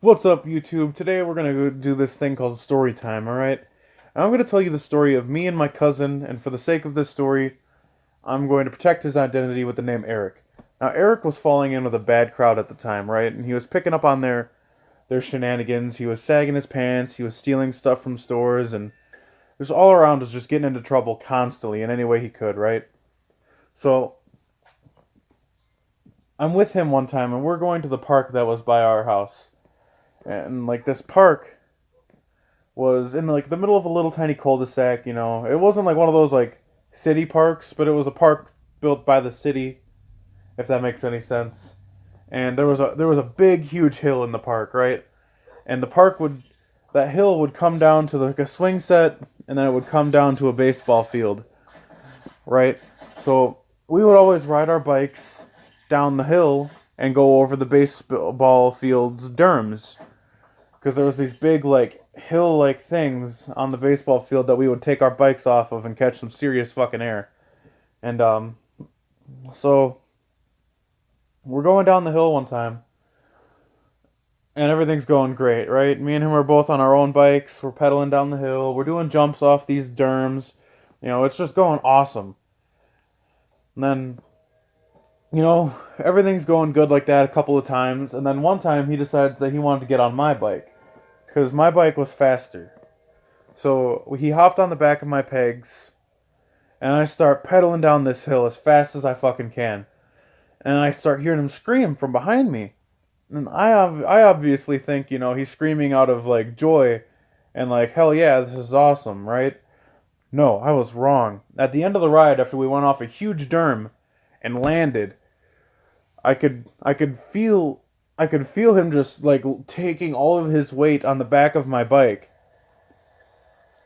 What's up, YouTube? Today we're gonna go do this thing called story time, alright? I'm gonna tell you the story of me and my cousin, and for the sake of this story, I'm going to protect his identity with the name Eric. Now, Eric was falling in with a bad crowd at the time, right? And he was picking up on their shenanigans. He was sagging his pants, he was stealing stuff from stores, and just all around was just getting into trouble constantly in any way he could, right? So, I'm with him one time, and we're going to the park that was by our house. And, like, this park was in like the middle of a little tiny cul-de-sac. It wasn't like one of those like city parks, but it was a park built by the city, if that makes any sense. And there was a big, huge hill in the park, right? And that hill would come down to like a swing set, and then it would come down to a baseball field, right? So we would always ride our bikes down the hill and go over the baseball field's derms, because there was these big like hill like things on the baseball field that we would take our bikes off of and catch some serious fucking air. And so we're going down the hill one time, and everything's going great, right? Me and him are both on our own bikes. We're pedaling down the hill. We're doing jumps off these derms. It's just going awesome. And then, everything's going good like that a couple of times. And then one time he decides that he wanted to get on my bike because my bike was faster. So he hopped on the back of my pegs, and I start pedaling down this hill as fast as I fucking can. And I start hearing him scream from behind me. And I obviously think, he's screaming out of, like, joy and, like, hell yeah, this is awesome, right? No, I was wrong. At the end of the ride, after we went off a huge derm and landed, I could feel him just, like, taking all of his weight on the back of my bike.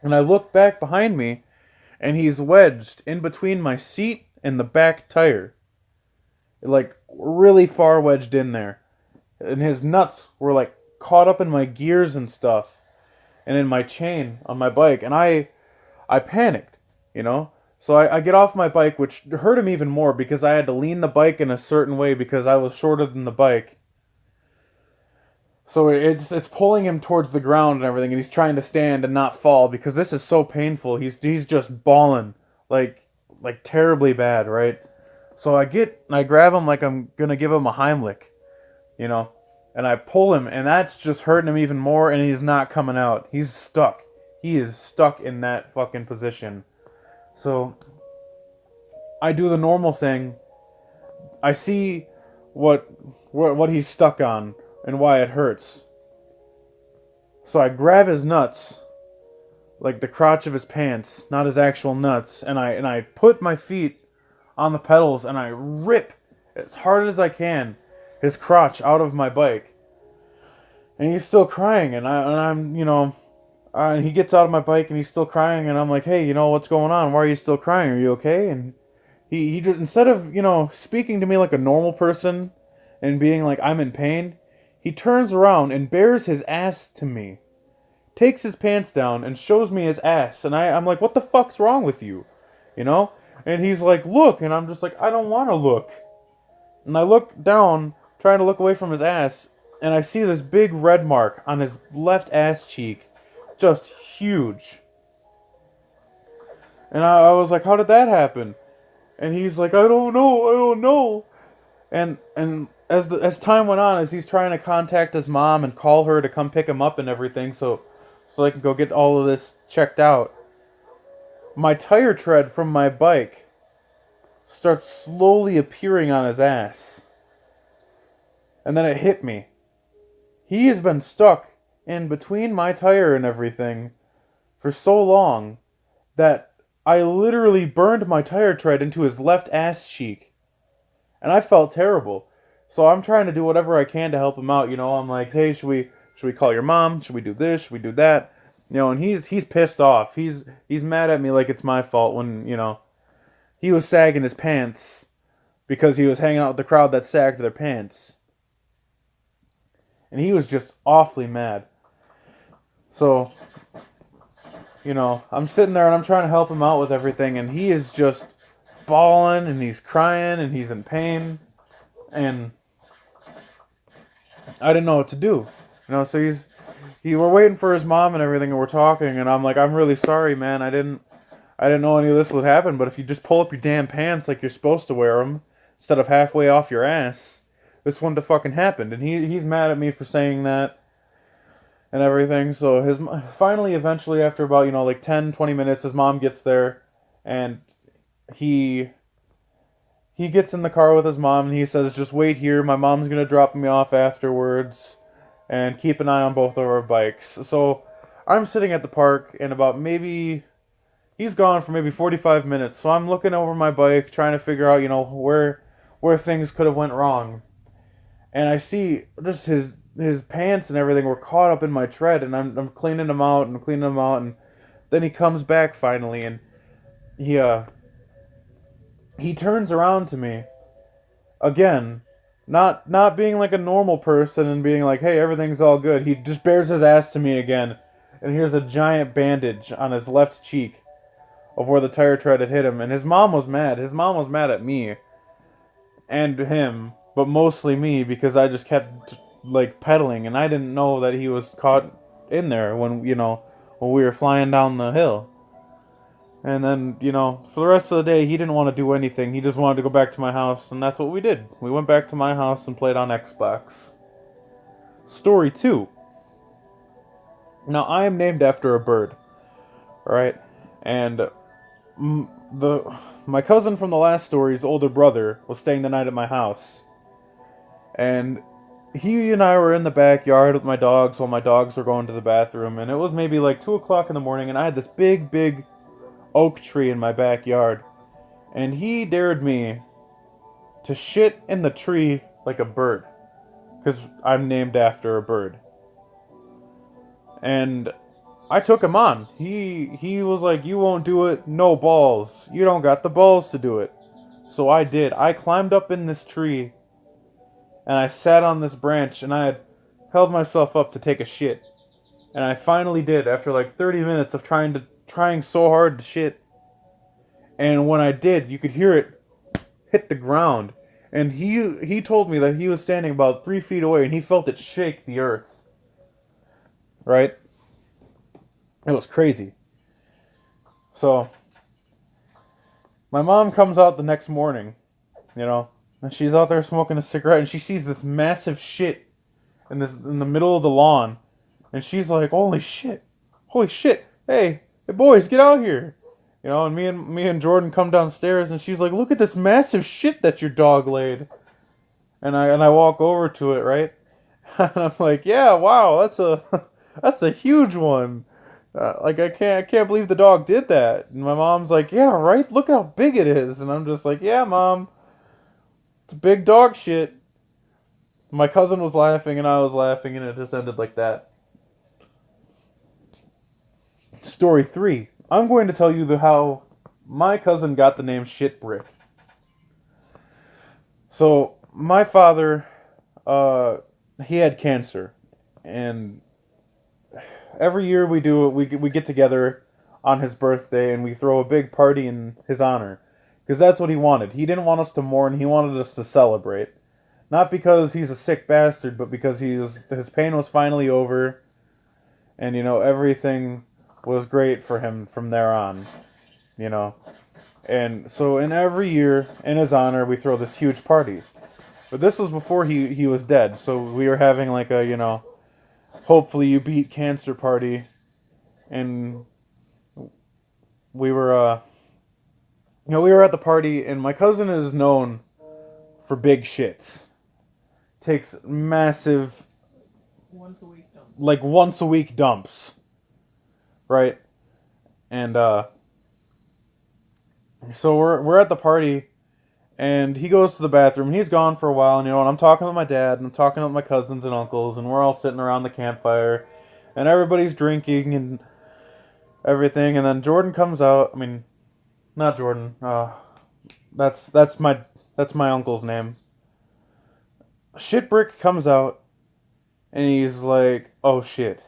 And I look back behind me, and he's wedged in between my seat and the back tire. Like, really far wedged in there. And his nuts were, like, caught up in my gears and stuff, and in my chain on my bike. And I panicked, you know? So I get off my bike, which hurt him even more because I had to lean the bike in a certain way because I was shorter than the bike. So it's pulling him towards the ground and everything, and he's trying to stand and not fall because this is so painful. He's just bawling like terribly bad, right? So I grab him like I'm gonna give him a Heimlich, you know, and I pull him, and that's just hurting him even more, and he's not coming out. He's stuck. He is stuck in that fucking position. So I do the normal thing. I see what what he's stuck on and why it hurts. So I grab his nuts, like the crotch of his pants, not his actual nuts, and I put my feet on the pedals and I rip as hard as I can his crotch out of my bike. And he's still crying, and he gets out of my bike and he's still crying, and I'm like, hey, what's going on? Why are you still crying? Are you okay? And he just, instead of speaking to me like a normal person and being like I'm in pain, he turns around and bares his ass to me, takes his pants down and shows me his ass, and I'm like, what the fuck's wrong with you? You know? And he's like, look, and I'm just like, I don't want to look. And I look down, trying to look away from his ass, and I see this big red mark on his left ass cheek. Just huge. And I was like, how did that happen? And he's like, I don't know. And as time went on, as he's trying to contact his mom and call her to come pick him up and everything, so I can go get all of this checked out, my tire tread from my bike starts slowly appearing on his ass. And then it hit me. He has been stuck in between my tire and everything for so long that I literally burned my tire tread into his left ass cheek. And I felt terrible. So I'm trying to do whatever I can to help him out. I'm like, hey, should we call your mom? Should we do this? Should we do that? And he's pissed off. He's mad at me like it's my fault when, he was sagging his pants because he was hanging out with the crowd that sagged their pants. And he was just awfully mad. So, I'm sitting there and I'm trying to help him out with everything, and he is just bawling and he's crying and he's in pain, and I didn't know what to do. So we're waiting for his mom and everything, and we're talking, and I'm like, I'm really sorry, man. I didn't know any of this would happen, but if you just pull up your damn pants like you're supposed to wear them, instead of halfway off your ass, this wouldn't have fucking happened. And he's mad at me for saying that and everything. So finally, eventually, after about, like 10, 20 minutes, his mom gets there, and he gets in the car with his mom, and he says, just wait here, my mom's gonna drop me off afterwards, and keep an eye on both of our bikes. So I'm sitting at the park, and about maybe he's gone for maybe 45 minutes. So I'm looking over my bike, trying to figure out, where things could have went wrong. And I see just his pants and everything were caught up in my tread, and I'm cleaning them out and cleaning them out, and then he comes back finally, and he turns around to me again, not being like a normal person and being like, hey, everything's all good. He just bares his ass to me again, and here's a giant bandage on his left cheek of where the tire tread had hit him. And his mom was mad. His mom was mad at me and him, but mostly me, because I just kept like pedaling, and I didn't know that he was caught in there when when we were flying down the hill. And then, for the rest of the day, he didn't want to do anything. He just wanted to go back to my house, and that's what we did. We went back to my house and played on Xbox. Story 2. Now, I am named after a bird, right? And my cousin from the last story's older brother was staying the night at my house. And he and I were in the backyard with my dogs while my dogs were going to the bathroom. And it was maybe like 2 o'clock in the morning, and I had this big oak tree in my backyard, and he dared me to shit in the tree like a bird, because I'm named after a bird. And I took him on. He was like, you won't do it, no balls, you don't got the balls to do it. So I did. I climbed up in this tree, and I sat on this branch, and I had held myself up to take a shit, and I finally did after like 30 minutes of trying so hard to shit. And when I did, you could hear it hit the ground. And he told me that he was standing about 3 feet away, and he felt it shake the earth. Right? It was crazy. So my mom comes out the next morning, and she's out there smoking a cigarette, and she sees this massive shit in the middle of the lawn. And she's like, holy shit, hey boys, get out here. And me and Jordan come downstairs, and she's like, look at this massive shit that your dog laid. And I walk over to it, right? And I'm like, yeah, wow, that's a huge one. Like, I can't believe the dog did that. And my mom's like, yeah, right, look how big it is. And I'm just like, yeah, Mom, it's big dog shit. My cousin was laughing, and I was laughing, and it just ended like that. Story 3. I'm going to tell you how my cousin got the name Shitbrick. So, my father, he had cancer. And every year we do it, we get together on his birthday, and we throw a big party in his honor. Because that's what he wanted. He didn't want us to mourn, he wanted us to celebrate. Not because he's a sick bastard, but because his pain was finally over. And, everything was great for him from there on, And so in every year, in his honor, we throw this huge party. But this was before he was dead, so we were having like a, hopefully you beat cancer party. And we were, we were at the party, and my cousin is known for big shits. Takes massive, once a week dumps. Right? And, so we're at the party, and he goes to the bathroom, and he's gone for a while, and, and I'm talking with my dad, and I'm talking with my cousins and uncles, and we're all sitting around the campfire, and everybody's drinking and everything, and then Jordan comes out. I mean, not Jordan, that's my uncle's name. Shitbrick comes out, and he's like, oh shit.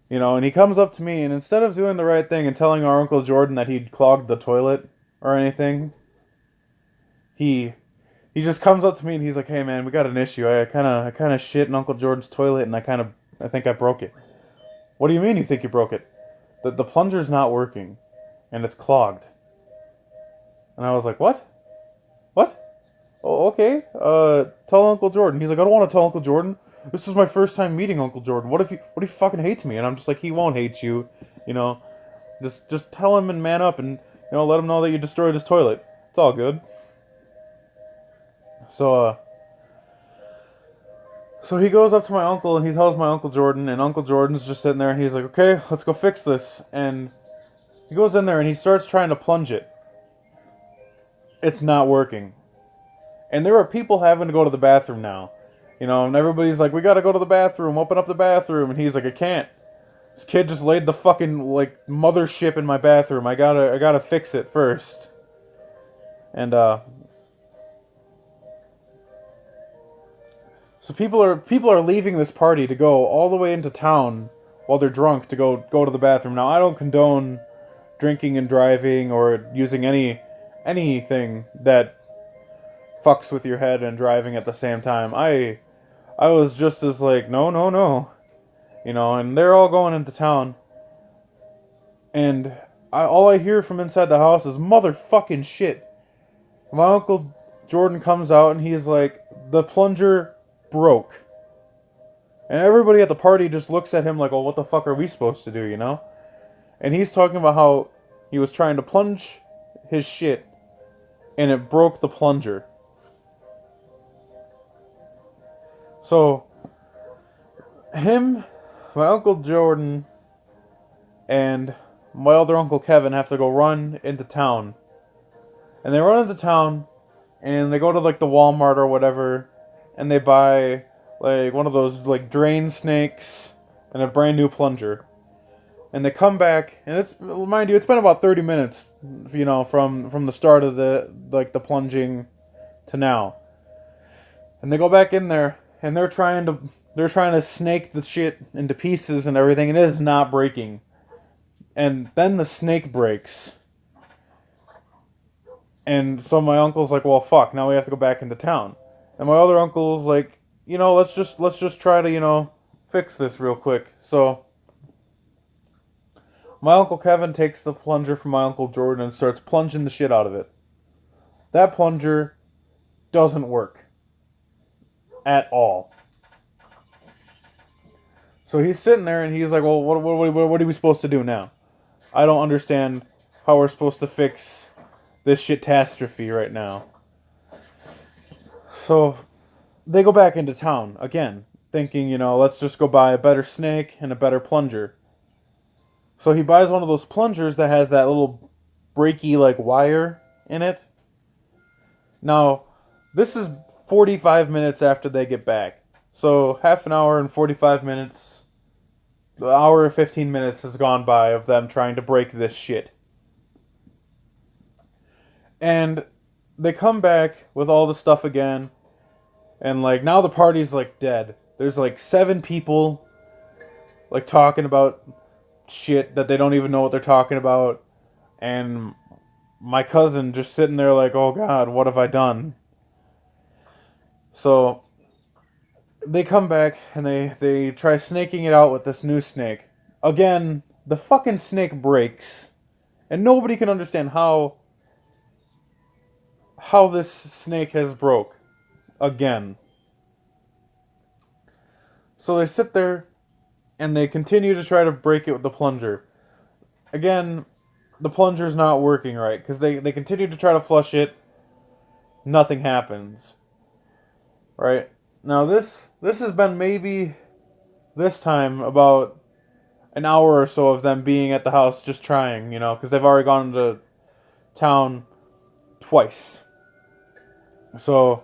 And he comes up to me, and instead of doing the right thing and telling our Uncle Jordan that he'd clogged the toilet or anything, he He just comes up to me and he's like, "Hey man, we got an issue. I kind of shit in Uncle Jordan's toilet and I think I broke it." What do you mean you think you broke it? The plunger's not working and it's clogged. And I was like, "What? What? Oh, okay. Tell Uncle Jordan." He's like, "I don't want to tell Uncle Jordan. This is my first time meeting Uncle Jordan. What if he fucking hates me?" And I'm just like, "He won't hate you, you know. Just tell him and man up and let him know that you destroyed his toilet. It's all good." So so he goes up to my uncle and he tells my Uncle Jordan, and Uncle Jordan's just sitting there and he's like, "Okay, let's go fix this." And he goes in there and he starts trying to plunge it. It's not working. And there are people having to go to the bathroom now. And everybody's like, "We gotta go to the bathroom, open up the bathroom." And he's like, "I can't. This kid just laid the fucking, like, mothership in my bathroom. I gotta fix it first." And, so people are leaving this party to go all the way into town while they're drunk to go to the bathroom. Now, I don't condone drinking and driving or using anything that fucks with your head and driving at the same time. I was just as like, no, no, no. And they're all going into town. And all I hear from inside the house is motherfucking shit. My Uncle Jordan comes out and he's like, "The plunger broke." And everybody at the party just looks at him like, "Oh, what the fuck are we supposed to do?" And he's talking about how he was trying to plunge his shit and it broke the plunger. So, him, my Uncle Jordan, and my other Uncle Kevin have to go run into town. And they run into town and they go to like the Walmart or whatever and they buy like one of those like drain snakes and a brand new plunger. And they come back and it's, mind you, it's been about 30 minutes, from the start of the plunging to now. And they go back in there and they're trying to snake the shit into pieces and everything, and it is not breaking. And then the snake breaks. And so my uncle's like, "Well, fuck, now we have to go back into town." And my other uncle's like, let's just try to, fix this real quick. So my Uncle Kevin takes the plunger from my Uncle Jordan and starts plunging the shit out of it. That plunger doesn't work at all. So he's sitting there and he's like, "Well, what are we supposed to do now? I don't understand how we're supposed to fix this shitastrophe right now." So they go back into town again, thinking, let's just go buy a better snake and a better plunger. So he buys one of those plungers that has that little breaky like wire in it. Now, this is 45 minutes after they get back. So half an hour and 45 minutes, the hour and 15 minutes has gone by of them trying to break this shit. And they come back with all the stuff again. And like now the party's like dead. There's like 7 people like talking about shit that they don't even know what they're talking about. And my cousin just sitting there like, "Oh God, what have I done?" So they come back and they try snaking it out with this new snake. Again, the fucking snake breaks. And nobody can understand how this snake has broke again. So they sit there and they continue to try to break it with the plunger. Again, the plunger's not working right because they continue to try to flush it. Nothing happens. Right? Now this has been maybe this time about an hour or so of them being at the house just trying, because they've already gone to town twice. So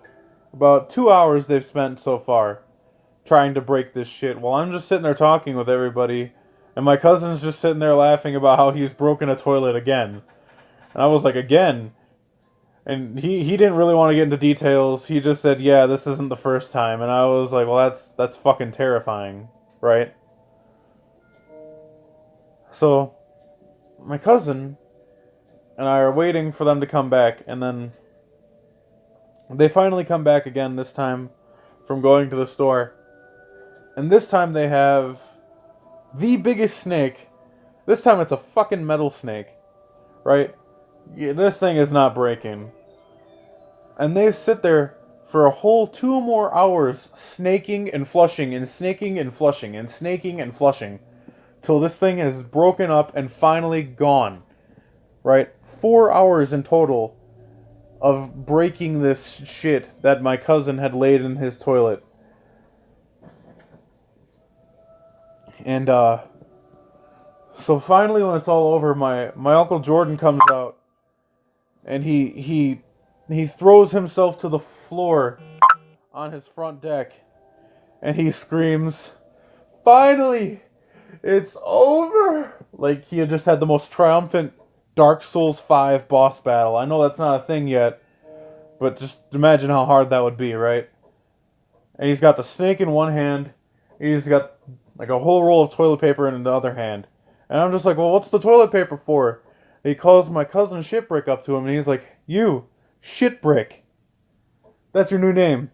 about 2 hours they've spent so far trying to break this shit while I'm just sitting there talking with everybody, and my cousin's just sitting there laughing about how he's broken a toilet again. And I was like, "Again?" And he didn't really want to get into details. He just said, "Yeah, this isn't the first time." And I was like, "Well, that's fucking terrifying, right?" So my cousin and I are waiting for them to come back, and then They finally come back again, this time from going to the store. And this time they have the biggest snake. This time it's a fucking metal snake, right? Yeah, this thing is not breaking. And they sit there for a whole 2 more hours snaking and flushing and snaking and flushing and snaking and flushing till this thing is broken up and finally gone. Right? 4 hours in total of breaking this shit that my cousin had laid in his toilet. And so finally when it's all over, my Uncle Jordan comes out and he throws himself to the floor on his front deck and he screams, "Finally! It's over!" Like he had just had the most triumphant Dark Souls 5 boss battle. I know that's not a thing yet, but just imagine how hard that would be, right? And he's got the snake in one hand, he's got like a whole roll of toilet paper in the other hand. And I'm just like, well, what's the toilet paper for? And he calls my cousin Shitbrick up to him, and he's like, you, Shitbrick. That's your new name.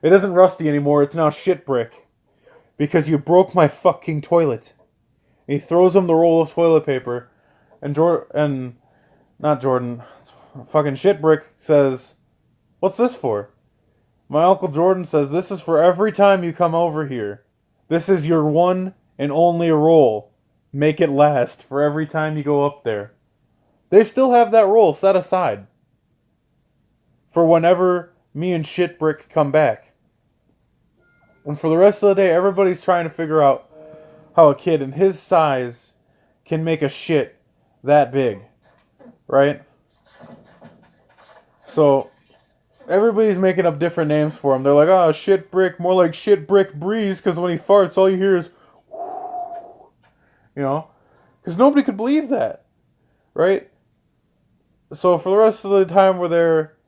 It isn't Rusty anymore, it's now Shitbrick. Because you broke my fucking toilet. And he throws him the roll of toilet paper, and not Jordan, fucking Shitbrick says, what's this for? My Uncle Jordan says, this is for every time you come over here. This is your one and only roll. Make it last for every time you go up there. They still have that roll set aside for whenever me and Shitbrick come back. And for the rest of the day, everybody's trying to figure out how a kid in his size can make a shit that big. Right? So everybody's making up different names for him. They're like, oh, Shitbrick, more like Shitbrick Breeze, because when he farts, all you hear is, you know? Because nobody could believe that. Right? So for the rest of the time we're there,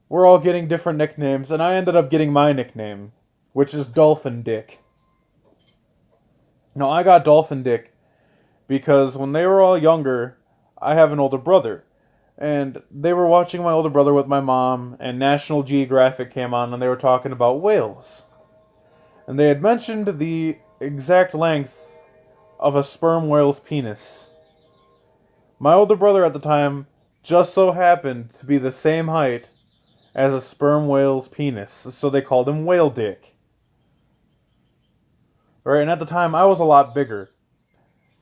we're all getting different nicknames, and I ended up getting my nickname, which is Dolphin Dick. Now, I got Dolphin Dick because when they were all younger, I have an older brother. And they were watching my older brother with my mom, and National Geographic came on, and they were talking about whales. And they had mentioned the exact length of a sperm whale's penis. My older brother at the time just so happened to be the same height as a sperm whale's penis, so they called him Whale Dick. Right, and at the time I was a lot bigger.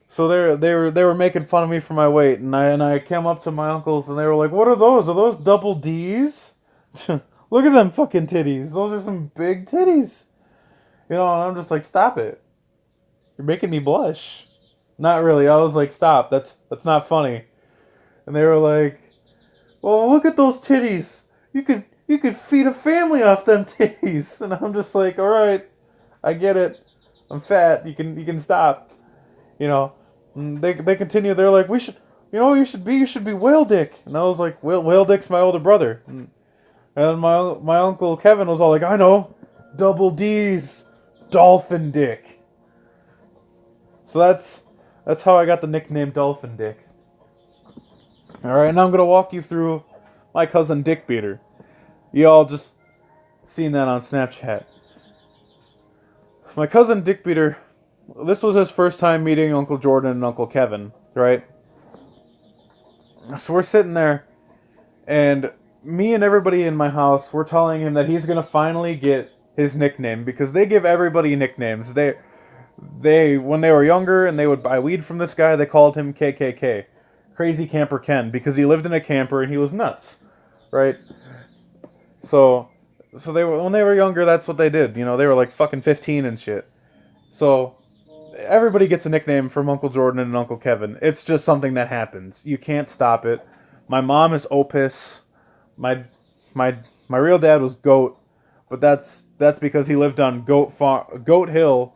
So they were making fun of me for my weight, and I came up to my uncles and they were like, "What are those? Are those double D's? Look at them fucking titties. Those are some big titties." You know, and I'm just like, "Stop it. You're making me blush." Not really. I was like, "Stop. That's not funny." And they were like, "Well, look at those titties. You could feed a family off them titties." And I'm just like, "All right. I get it. I'm fat. You can stop." You know, and they continue. They're like, "We should, you know, you should be Whale Dick." And I was like, Whale Dick's my older brother." And my uncle Kevin was all like, "I know, double D's, Dolphin Dick." So that's how I got the nickname Dolphin Dick. All right, now I'm gonna walk you through my cousin Dick Beater. You all just seen that on Snapchat. My cousin Dick Beater, this was his first time meeting Uncle Jordan and Uncle Kevin, right? So we're sitting there, and me and everybody in my house, we're telling him that he's gonna finally get his nickname, because they give everybody nicknames. They when they were younger and they would buy weed from this guy, they called him KKK, Crazy Camper Ken, because he lived in a camper and he was nuts, right? So they were, when they were younger, that's what they did. You know, they were like fucking 15 and shit. So everybody gets a nickname from Uncle Jordan and Uncle Kevin. It's just something that happens. You can't stop it. My mom is Opus. My my real dad was Goat, but that's because he lived on Goat Hill,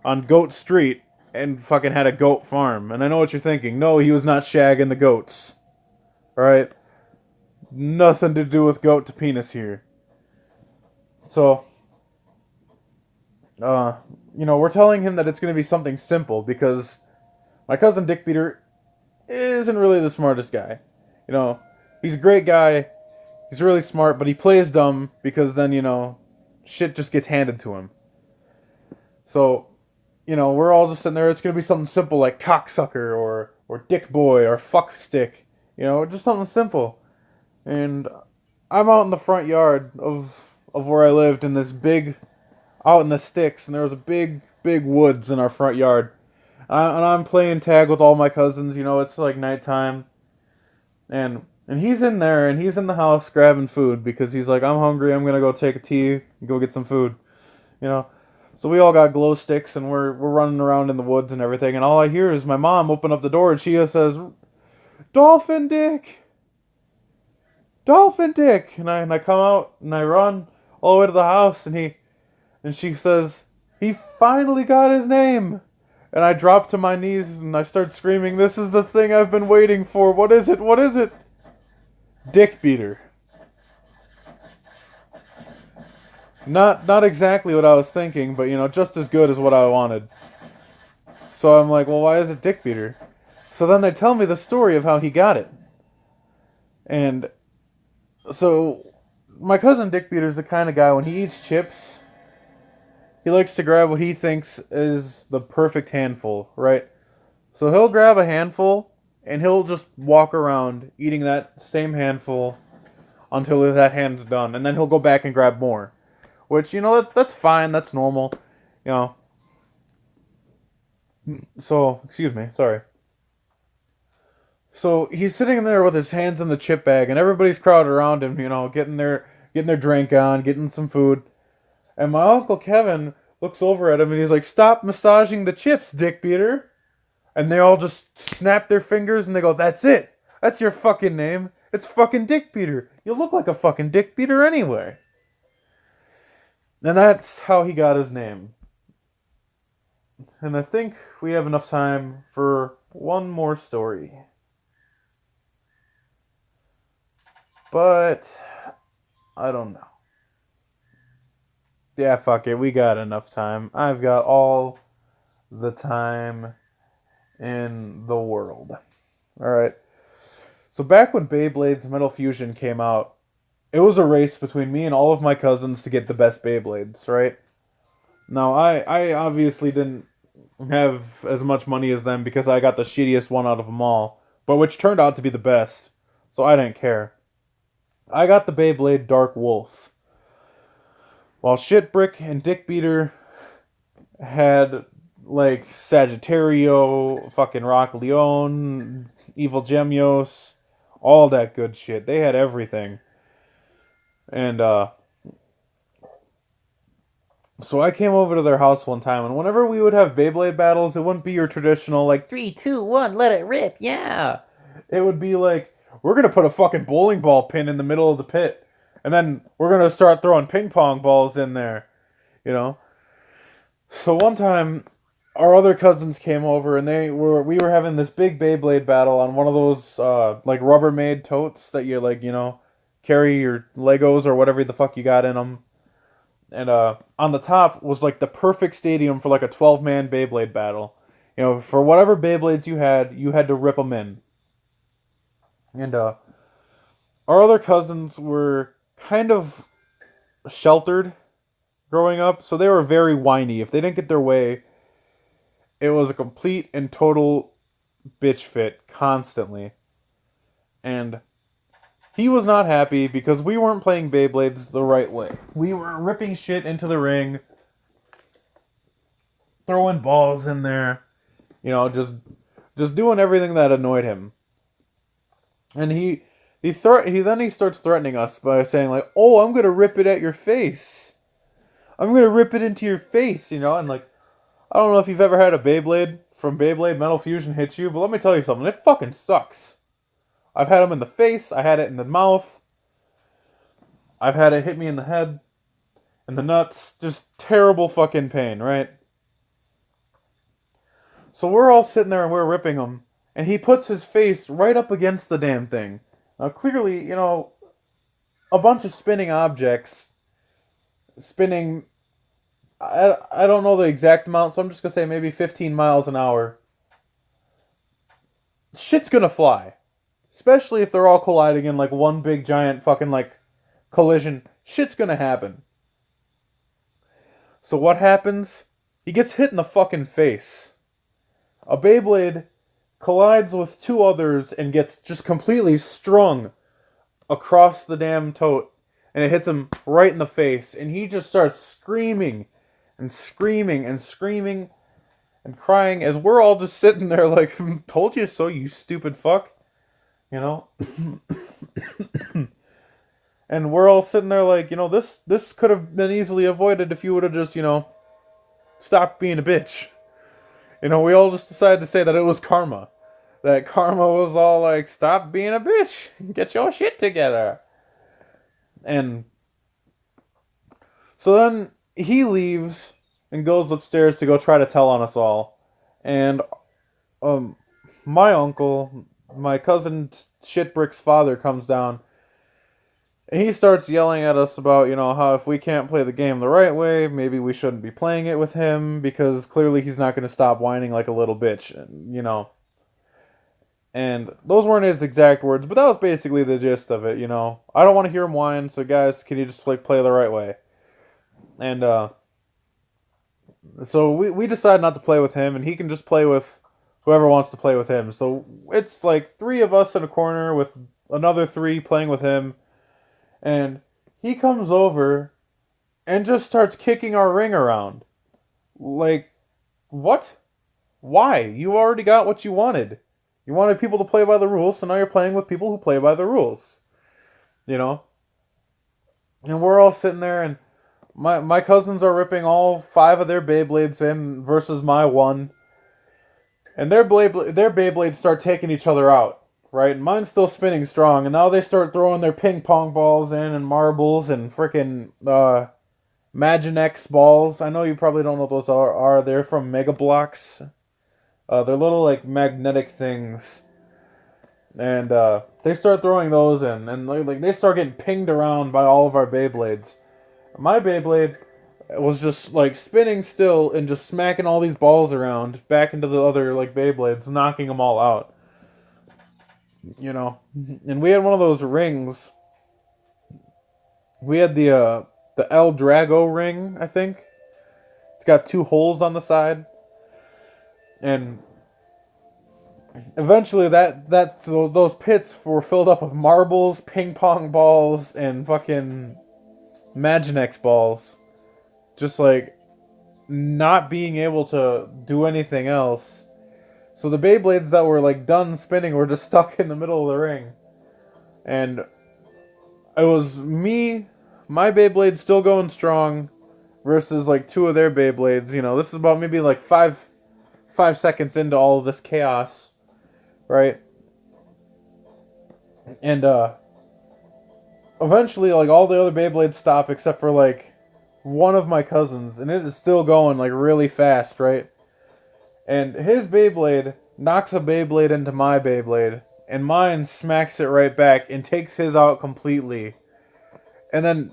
on Goat Street, and fucking had a goat farm. And I know what you're thinking. No, he was not shagging the goats. All right, nothing to do with goat to penis here. So, you know, we're telling him that it's going to be something simple because my cousin Dick Beater isn't really the smartest guy. You know, he's a great guy. He's really smart, but he plays dumb because then, shit just gets handed to him. So, we're all just sitting there. It's going to be something simple like cocksucker or dick boy or fuck stick. Just something simple. And I'm out in the front yard of where I lived in this big, out in the sticks, and there was a big woods in our front yard. And I'm playing tag with all my cousins. It's like nighttime, and he's in there, and he's in the house grabbing food because he's like, I'm hungry. I'm gonna go take a tea and go get some food. You know. So we all got glow sticks, and we're running around in the woods and everything. And all I hear is my mom open up the door, and she just says, "Dolphin Dick, Dolphin Dick," and I come out and I run all the way to the house, and she says, "He finally got his name." And I drop to my knees and I start screaming, "This is the thing I've been waiting for. What is it? What is it?" Dick beater. Not exactly what I was thinking, but just as good as what I wanted. So I'm like, well, why is it dick beater? So then they tell me the story of how he got it. And so my cousin Dick Beater's the kind of guy when he eats chips, he likes to grab what he thinks is the perfect handful, right? So he'll grab a handful and he'll just walk around eating that same handful until that hand's done, and then he'll go back and grab more. Which, that's fine, that's normal. You know. So, excuse me, sorry. So he's sitting there with his hands in the chip bag, and everybody's crowded around him, getting their drink on, getting some food. And my Uncle Kevin looks over at him and he's like, "Stop massaging the chips, Dick Beater." And they all just snap their fingers and they go, "That's it. That's your fucking name. It's fucking Dick Beater. You look like a fucking Dick Beater anyway." And that's how he got his name. And I think we have enough time for one more story. But I don't know. Yeah, fuck it. We got enough time. I've got all the time in the world. Alright. So back when Beyblade's Metal Fusion came out, it was a race between me and all of my cousins to get the best Beyblades, right? Now, I obviously didn't have as much money as them because I got the shittiest one out of them all, but which turned out to be the best, so I didn't care. I got the Beyblade Dark Wolf, while Shitbrick and Dick Beater had like Sagittario, fucking Rock Leone, Evil Gemios, all that good shit. They had everything. And so I came over to their house one time, and whenever we would have Beyblade battles, it wouldn't be your traditional like 3, 2, 1, let it rip, yeah. It would be like, we're gonna put a fucking bowling ball pin in the middle of the pit, and then we're gonna start throwing ping pong balls in there, you know. So one time, our other cousins came over, and we were having this big Beyblade battle on one of those like Rubbermaid totes that you like, carry your Legos or whatever the fuck you got in them. And on the top was like the perfect stadium for like a 12-man Beyblade battle. For whatever Beyblades you had to rip them in. And our other cousins were kind of sheltered growing up, so they were very whiny. If they didn't get their way, it was a complete and total bitch fit constantly. And he was not happy because we weren't playing Beyblades the right way. We were ripping shit into the ring, throwing balls in there, just doing everything that annoyed him. And he starts threatening us by saying like, "Oh, I'm gonna rip it at your face. I'm gonna rip it into your face," and like, I don't know if you've ever had a Beyblade from Beyblade Metal Fusion hit you, but let me tell you something, it fucking sucks. I've had them in the face, I had it in the mouth, I've had it hit me in the head, in the nuts, just terrible fucking pain, right? So we're all sitting there and we're ripping them, and he puts his face right up against the damn thing. Now clearly, a bunch of spinning objects, spinning, I don't know the exact amount, so I'm just gonna say maybe 15 miles an hour. Shit's gonna fly. Especially if they're all colliding in like one big giant fucking like collision, shit's gonna happen. So what happens? He gets hit in the fucking face. A Beyblade collides with two others and gets just completely strung across the damn tote, and it hits him right in the face, and he just starts screaming and screaming and screaming and crying as we're all just sitting there like, told you so, you stupid fuck, you know. And we're all sitting there like, this could have been easily avoided if you would have just, stopped being a bitch. We all just decided to say that it was karma. That karma was all like, stop being a bitch, get your shit together. And so then he leaves and goes upstairs to go try to tell on us all. And my uncle, my cousin Shitbrick's father, comes down. And he starts yelling at us about, how if we can't play the game the right way, maybe we shouldn't be playing it with him, because clearly he's not going to stop whining like a little bitch, And those weren't his exact words, but that was basically the gist of it, I don't want to hear him whine, so guys, can you just play the right way? And so we decide not to play with him, and he can just play with whoever wants to play with him. So it's like three of us in a corner with another three playing with him. And he comes over and just starts kicking our ring around. Like, what? Why? You already got what you wanted. You wanted people to play by the rules, so now you're playing with people who play by the rules. And we're all sitting there, and my cousins are ripping all 5 of their Beyblades in versus my one. And their Beyblades start taking each other out. Right, and mine's still spinning strong, and now they start throwing their ping pong balls in, and marbles, and frickin' Maginex balls. I know you probably don't know what those are. They're from Mega Bloks. They're little, like, magnetic things. And they start throwing those in, and like they start getting pinged around by all of our Beyblades. My Beyblade was just, like, spinning still and just smacking all these balls around back into the other, like, Beyblades, knocking them all out. And we had one of those rings. We had the El Drago ring, I think. It's got 2 holes on the side, and eventually those pits were filled up with marbles, ping pong balls, and fucking Maginex balls. Just like not being able to do anything else. So the Beyblades that were like done spinning were just stuck in the middle of the ring. And it was me, my Beyblade still going strong, versus like 2 of their Beyblades. This is about maybe like 5 seconds into all of this chaos, right? And eventually, like, all the other Beyblades stop except for like one of my cousins, and it is still going like really fast, right? And his Beyblade knocks a Beyblade into my Beyblade, and mine smacks it right back and takes his out completely. And then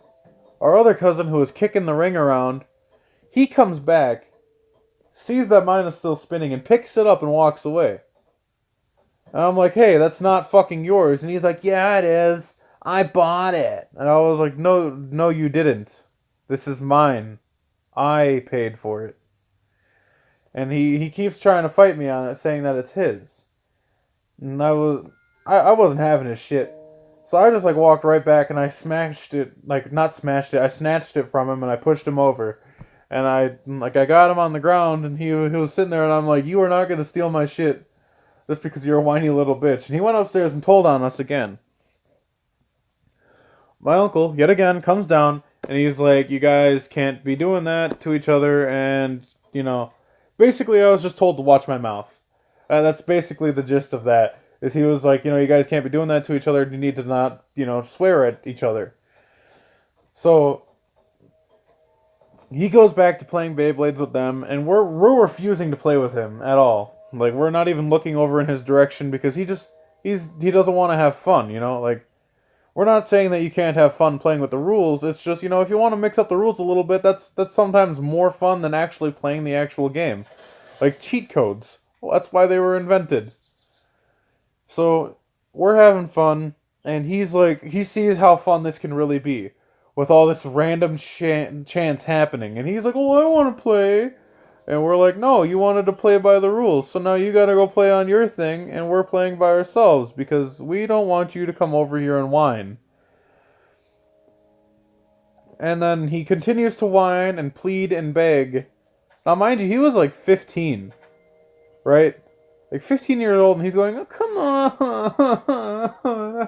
our other cousin, who was kicking the ring around, he comes back, sees that mine is still spinning, and picks it up and walks away. And I'm like, hey, that's not fucking yours. And he's like, yeah, it is. I bought it. And I was like, no, you didn't. This is mine. I paid for it. And he keeps trying to fight me on it, saying that it's his. And I wasn't having his shit. So I just like walked right back and I smashed it, like not smashed it, I snatched it from him and I pushed him over. And I got him on the ground and he was sitting there and I'm like, you are not going to steal my shit just because you're a whiny little bitch. And he went upstairs and told on us again. My uncle, yet again, comes down and he's like, you guys can't be doing that to each other, and, basically I was just told to watch my mouth. That's basically the gist of that. Is he was like, you guys can't be doing that to each other. You need to not, swear at each other. So he goes back to playing Beyblades with them, and we're refusing to play with him at all. Like, we're not even looking over in his direction because he doesn't want to have fun. Like, we're not saying that you can't have fun playing with the rules. It's just, if you want to mix up the rules a little bit, that's sometimes more fun than actually playing the actual game. Like cheat codes. Well, that's why they were invented. So we're having fun, and he's like, he sees how fun this can really be with all this random chance happening, and he's like, "Oh, I want to play," and we're like, "No, you wanted to play by the rules, so now you gotta go play on your thing, and we're playing by ourselves because we don't want you to come over here and whine." And then he continues to whine and plead and beg. Now, mind you, he was like 15, right? Like 15 years old, and he's going, "Oh, come on,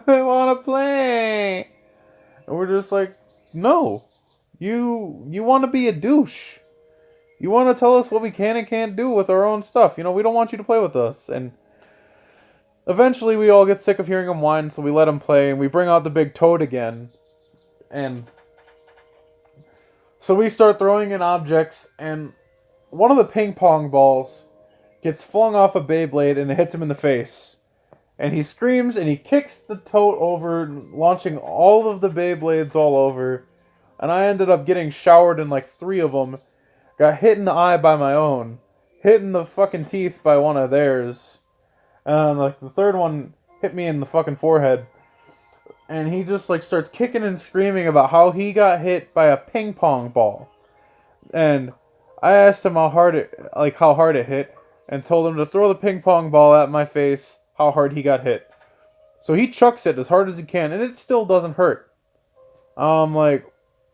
I want to play." And we're just like, "No, you want to be a douche. You want to tell us what we can and can't do with our own stuff. You know, we don't want you to play with us." And eventually, we all get sick of hearing him whine, so we let him play, and we bring out the big toad again. And so we start throwing in objects, and one of the ping pong balls gets flung off a Beyblade, and it hits him in the face. And he screams, and he kicks the toad over, launching all of the Beyblades all over. And I ended up getting showered in like 3 of them. Got hit in the eye by my own. Hit in the fucking teeth by one of theirs. And like the third one hit me in the fucking forehead. And he just like starts kicking and screaming about how he got hit by a ping pong ball. And I asked him how hard it hit, and told him to throw the ping pong ball at my face, how hard he got hit. So he chucks it as hard as he can, and it still doesn't hurt. I'm like,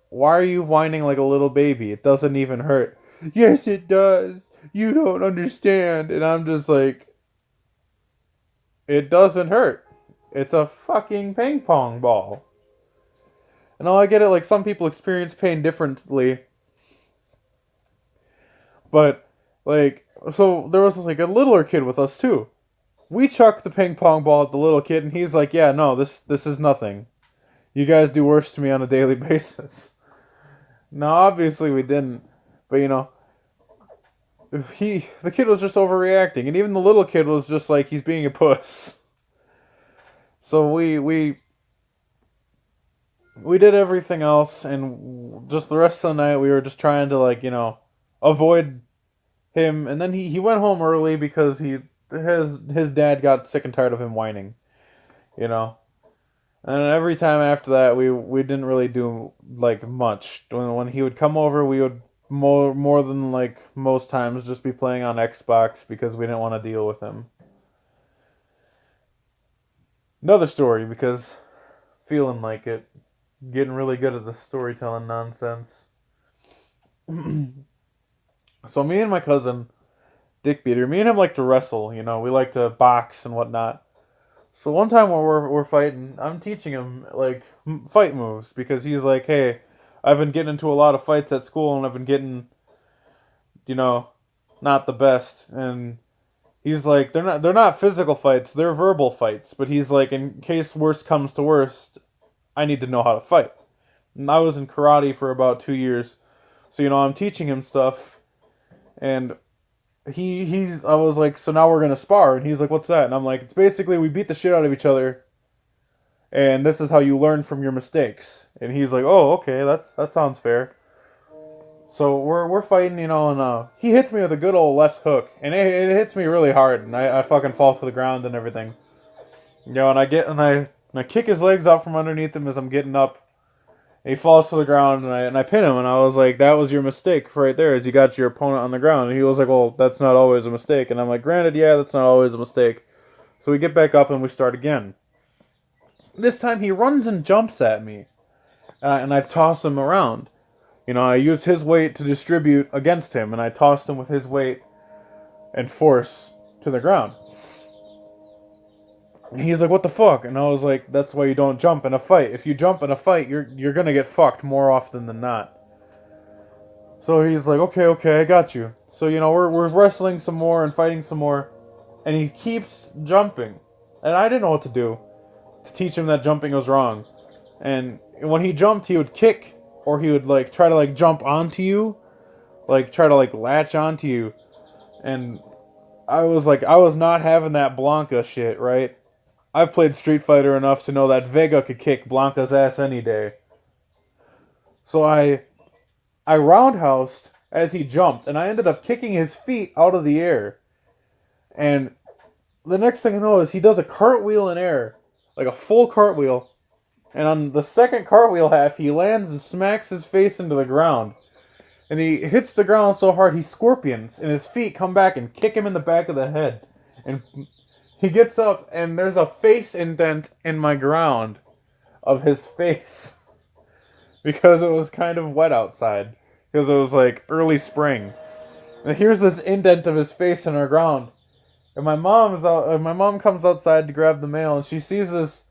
"Why are you whining like a little baby? It doesn't even hurt." "Yes, it does. You don't understand." And I'm just like, "It doesn't hurt. It's a fucking ping pong ball." And I get it, like some people experience pain differently. But, like, so there was like a littler kid with us too. We chucked the ping pong ball at the little kid, and he's like, "Yeah, no, this is nothing. You guys do worse to me on a daily basis." Now, obviously we didn't, but you know, the kid was just overreacting, and even the little kid was just like, he's being a puss. So we did everything else, and just the rest of the night we were just trying to, like, you know, avoid him. And then he went home early because his dad got sick and tired of him whining, you know. And every time after that, we didn't really do like much. When he would come over, we would more than like most times just be playing on Xbox because we didn't want to deal with him. Another story, because feeling like it, getting really good at the storytelling nonsense. So me and my cousin Dick Beater, me and him like to wrestle. You know, we like to box and whatnot. So one time when we're fighting, I'm teaching him like fight moves because he's like, "Hey, I've been getting into a lot of fights at school, and I've been getting, you know, not the best." And he's like, "They're not physical fights, they're verbal fights." But he's like, "In case worst comes to worst, I need to know how to fight." And I was in karate for about 2 years, so you know I'm teaching him stuff, and I was like, "So now we're gonna spar," and he's like, "What's that?" And I'm like, "It's basically we beat the shit out of each other, and this is how you learn from your mistakes." And he's like, "Oh, okay, that sounds fair." So we're fighting, you know, and he hits me with a good old left hook, and it hits me really hard, and I fucking fall to the ground and everything, you know. And I kick his legs out from underneath him as I'm getting up. And he falls to the ground, and I pin him, and I was like, "That was your mistake right there, is you got your opponent on the ground." And he was like, "Well, that's not always a mistake." And I'm like, "Granted, yeah, that's not always a mistake." So we get back up and we start again. This time he runs and jumps at me, and I toss him around. You know, I use his weight to distribute against him, and I tossed him with his weight and force to the ground. And he's like, "What the fuck?" And I was like, "That's why you don't jump in a fight. If you jump in a fight, you're gonna get fucked more often than not." So he's like, "Okay, I got you." So you know, we're wrestling some more and fighting some more, and he keeps jumping, and I didn't know what to do to teach him that jumping was wrong. And when he jumped, he would kick, or he would like try to like jump onto you, like try to like latch onto you. And I was like, I was not having that Blanca shit, right? I've played Street Fighter enough to know that Vega could kick Blanca's ass any day. So I roundhoused as he jumped, and I ended up kicking his feet out of the air. And the next thing I know is he does a cartwheel in air, like a full cartwheel. And on the second cartwheel half, he lands and smacks his face into the ground. And he hits the ground so hard he scorpions, and his feet come back and kick him in the back of the head. And he gets up, and there's a face indent in my ground of his face. Because it was kind of wet outside. Because it was like early spring. And here's this indent of his face in our ground. And my mom is out. My mom comes outside to grab the mail, and she sees this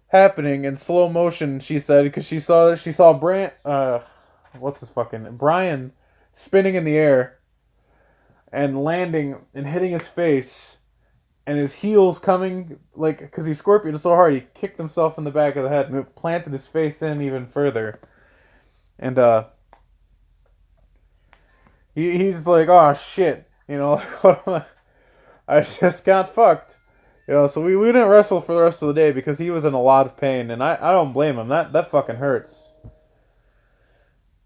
happening in slow motion. She said because she saw Brian spinning in the air and landing and hitting his face, and his heels coming like because he scorpioned so hard he kicked himself in the back of the head and it planted his face in even further. And he's like, oh shit, you know, I just got fucked. You know, so we didn't wrestle for the rest of the day because he was in a lot of pain, and I don't blame him. That fucking hurts.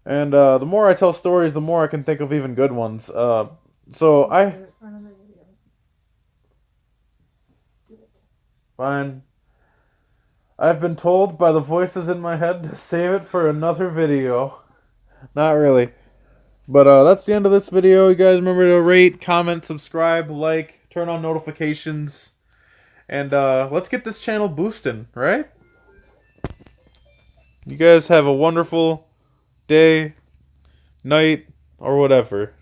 And the more I tell stories, the more I can think of even good ones. So I fine. I've been told by the voices in my head to save it for another video. Not really. But that's the end of this video. You guys remember to rate, comment, subscribe, like, turn on notifications. And let's get this channel boosting, right? You guys have a wonderful day, night, or whatever.